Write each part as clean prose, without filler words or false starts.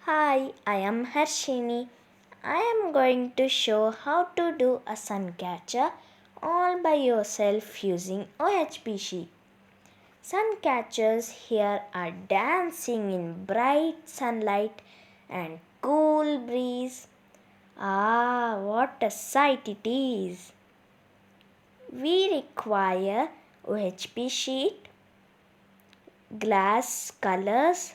Hi, I am Harshini. I am going to show how to do a sun catcher all by yourself using OHP sheet. Sun catchers here are dancing in bright sunlight and cool breeze. Ah, what a sight it is! We require OHP sheet, glass colors,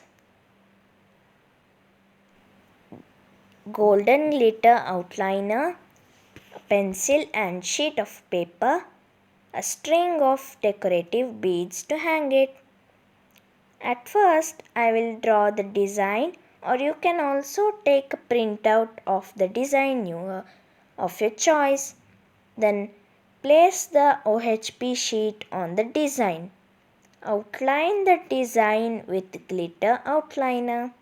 golden glitter outliner, a pencil and sheet of paper, a string of decorative beads to hang it. At first, I will draw the design, or you can also take a printout of the design of your choice. Then place the OHP sheet on the design. Outline the design with glitter outliner.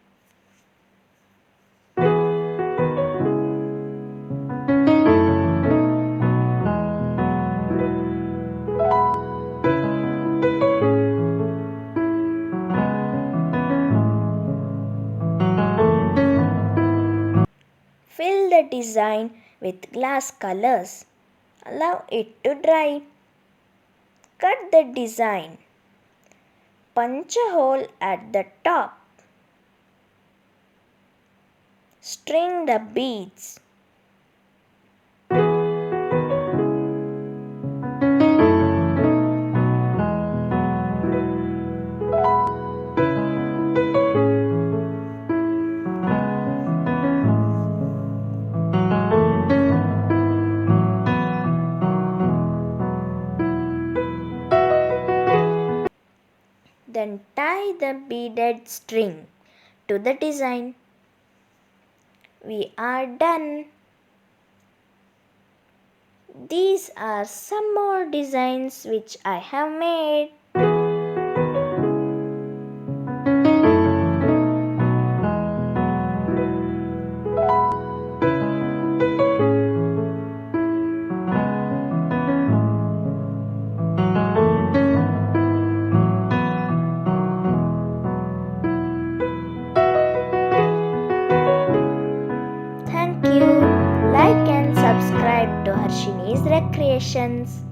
Fill the design with glass colors. Allow it to dry. Cut the design. Punch a hole at the top. String the beads. Then tie the beaded string to the design. We are done. These are some more designs which I have made. Thank you. Like and subscribe to Harshini's Recreations.